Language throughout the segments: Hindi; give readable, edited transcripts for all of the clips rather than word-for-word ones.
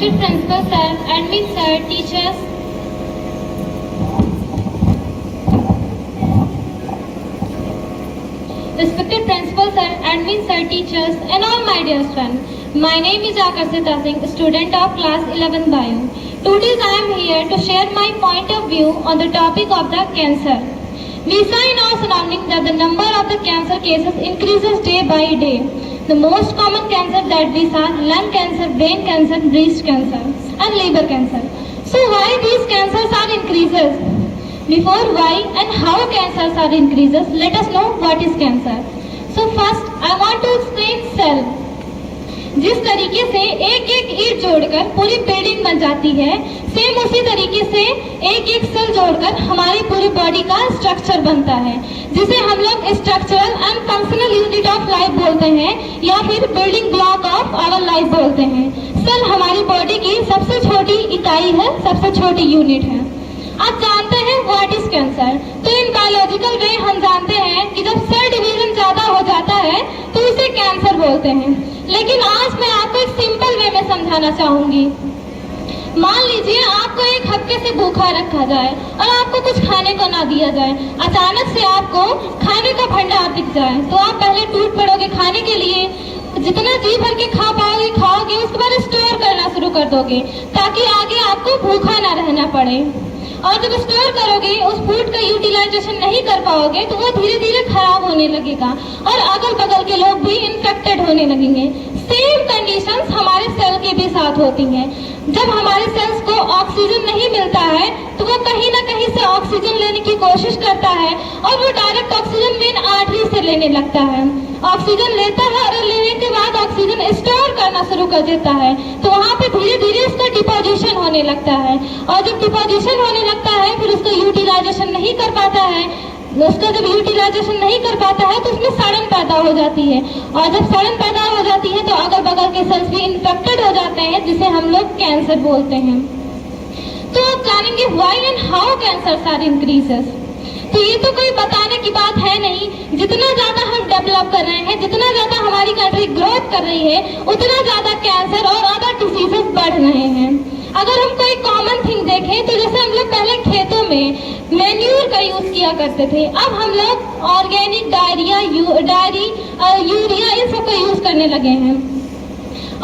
Respected principal sir, admin sir, teachers. Respected principal sir, admin sir, teachers, and all my dear friends. My name is Akarsita Singh, student of class 11 Bio. Today I am here to share my point of view on the topic of the cancer. We saw in our surroundings that the number of the cancer cases increases day by day. The most common cancer that we saw, lung cancer, brain cancer, breast cancer, and liver cancer. So why these cancers are increases? Before why and how cancers are increases, let us know what is cancer. So first, I want to explain cell. जिस तरीके से एक एक ईंट जोड़कर पूरी बिल्डिंग बन जाती है, सेम उसी तरीके से एक एक सेल जोड़कर हमारी पूरी बॉडी का स्ट्रक्चर बनता है, जिसे हम लोग structural and functional unit of life बोलते हैं या फिर building block of our life बोलते हैं। सेल हमारी बॉडी की सबसे छोटी इकाई है, सबसे छोटी यूनिट है। आप जानते हैं व्हाट इज कैंसर। तो इन बायोलॉजिकल वे हम जानते हैं कि जब सेल डिवीजन ज्यादा हो जाता है तो उसे कैंसर बोलते हैं। लेकिन आज मैं आपको एक सिंपल वे में समझाना चाहूंगी। मान लीजिए आपको एक हफ्ते से भूखा रखा जाए और आपको कुछ खाने को ना दिया जाए। अचानक से आपको खाने का भंडार दिख जाए तो आप पहले टूट पड़ोगे खाने के लिए। जितना जी भर के खा पाओगे खाओगे, उसके बाद स्टोर करना शुरू कर दोगे ताकि आगे आपको भूखा ना रहना पड़े। और जब स्टोर करोगे उस फूड का यूटिलाइजेशन नहीं कर पाओगे तो वो धीरे धीरे खराब होने लगेगा और अगल बगल के लोग भी इन्फेक्टेड होने लगेंगे। सेम कंडीशंस हमारे सेल के भी साथ होती हैं। जब हमारे सेल्स को ऑक्सीजन नहीं मिलता है तो वो कहीं ना कहीं से ऑक्सीजन लेने की कोशिश करता है और वो डायरेक्ट ऑक्सीजन मेन आर्टरी से लेने लगता है। ऑक्सीजन लेता है और लेने के बाद ऑक्सीजन स्टोर करना शुरू कर देता है तो वहाँ पे धीरे धीरे उसका डिपोजिशन होने लगता है और जब डिपोजिशन होने लगता है फिर उसको यूटिलाइजेशन नहीं कर पाता है। उसका जब यूटिलाइजेशन नहीं कर पाता है तो उसमें सड़न पैदा हो जाती है और जब सड़न पैदा हो जाती है तो अगल बगल के सेल्स भी इन्फेक्टेड हो जाते हैं, जिसे हम लोग कैंसर बोलते हैं। तो आप जानेंगे why and how cancer are increases. तो ये तो कोई बताने की बात है नहीं। जितना ज्यादा हम डेवलप कर रहे हैं, जितना ज्यादा हमारी कंट्री ग्रोथ कर रही है, उतना ज्यादा कैंसर और अदर डिसीजेस बढ़ रहे हैं। अगर हम कोई कॉमन थिंग देखें तो जैसे हम लोग पहले खेतों में मैन्यूर का यूज किया करते थे, अब हम लोग ऑर्गेनिक यूरिया इन सब का यूज करने लगे हैं।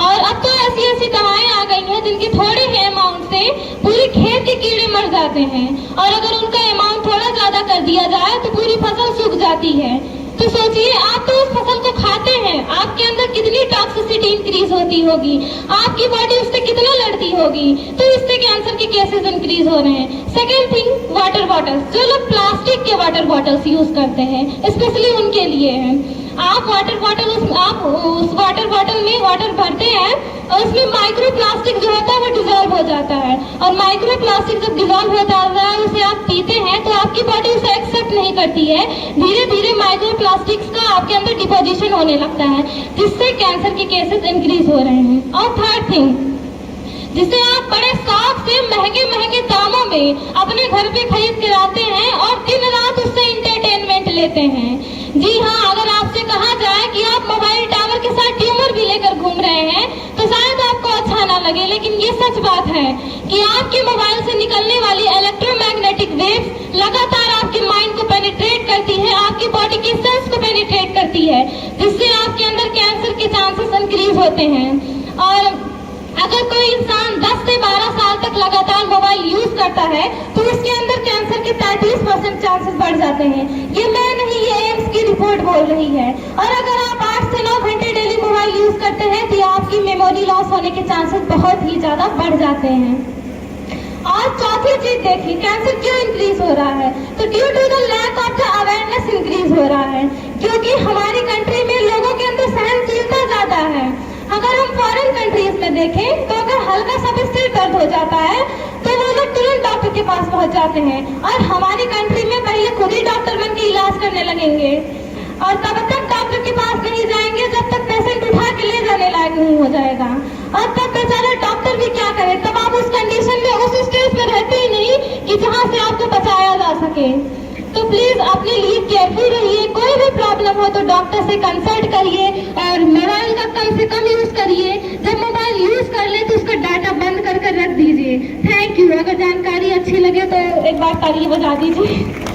और अब तो ऐसी ऐसी दवाएं आ गई हैं जिनके थोड़े ही अमाउंट से पूरी खेत के कीड़े मर जाते हैं और अगर उनका अमाउंट थोड़ा ज्यादा कर दिया जाए तो पूरी फसल सूख जाती है। तो सोचिए, आप तो उस फसल को खाते हैं, आपके अंदर कितनी टॉक्सिसिटी इंक्रीज होती होगी, आपकी बॉडी उससे कितना लड़ती होगी। तो इससे कैंसर के केसेस इंक्रीज हो रहे हैं। Second thing, water bottles. जो लोग प्लास्टिक के वाटर बॉटल्स यूज करते हैं स्पेशली उनके लिए है। आप वाटर बॉटल उस वाटर बॉटल में वाटर भरते हैं और उसमें माइक्रो प्लास्टिक जो होता है वो डिजोल्व हो जाता है और माइक्रो प्लास्टिक जब डिजोल्व हो जाता है उसे आप पीते हैं तो आपकी बॉडी उसे एक्सेप्ट नहीं करती है। धीरे धीरे माइक्रो प्लास्टिक्स का आपके अंदर डिपोजिशन होने लगता है, जिससे कैंसर के केसेस इंक्रीज हो रहे हैं। और थर्ड थिंग, जिसे आप बड़े शौक से महंगे महंगे दामों में अपने घर पे खरीद के लाते हैं और दिन रात उससे इंटरटेनमेंट लेते हैं। जी हाँ, अगर आपसे कहा जाए कि आप मोबाइल टावर के साथ ट्यूमर भी लेकर घूम रहे हैं तो शायद आपको अच्छा ना लगे, लेकिन ये सच बात है कि आपके मोबाइल से निकलने वाली इलेक्ट्रोमैग्नेटिक वेव्स लगातार आपके माइंड को पेनिट्रेट करती है, आपकी बॉडी के सेल्स को पेनिट्रेट करती है, जिससे आपके अंदर कैंसर के चांसेस इंक्रीज होते हैं। और अगर कोई इंसान 10 से 12 साल तक लगातार मोबाइल यूज करता है तो उसके अंदर कैंसर के 33% चांसेस बढ़ जाते हैं। ये मैं नहीं, ये एम्स की रिपोर्ट बोल रही है। और अगर आप 8 से 9 घंटे डेली मोबाइल यूज करते हैं तो आपकी मेमोरी लॉस होने के चांसेस बहुत ही ज्यादा बढ़ जाते हैं। और चौथी चीज देखिए, कैंसर क्यों इंक्रीज हो रहा है? तो due to the lack of the awareness increase हो रहा है, क्योंकि हमारी कंट्री में लोगों के अंदर सहनशीलता ज्यादा है। अगर हम फॉरेन कंट्रीज में देखें तो अगर हल्का सा भी सिर दर्द हो जाता है तो वो लोग तुरंत डॉक्टर के पास पहुंच जाते हैं और हमारी कंट्री में पहले खुद ही डॉक्टर बन के इलाज करने लगेंगे और तब तक डॉक्टर के पास नहीं जाएंगे जब तक पेशेंट उठा के ले जाने लायक नहीं हो जाएगा। और तब बेचारा डॉक्टर भी क्या करे, तब आप उस कंडीशन में उस स्टेज पर रहते ही नहीं कि जहाँ से आपको बचाया जा सके। तो प्लीज अपने लिए केयरफुल रहिए। कोई भी प्रॉब्लम हो तो डॉक्टर से कंसल्ट करिए और मोबाइल का कम से कम यूज करिए। जब मोबाइल यूज कर ले तो उसका डाटा बंद चाहिए। Thank you. अगर जानकारी अच्छी लगे तो एक बार ताली बजा दीजिए।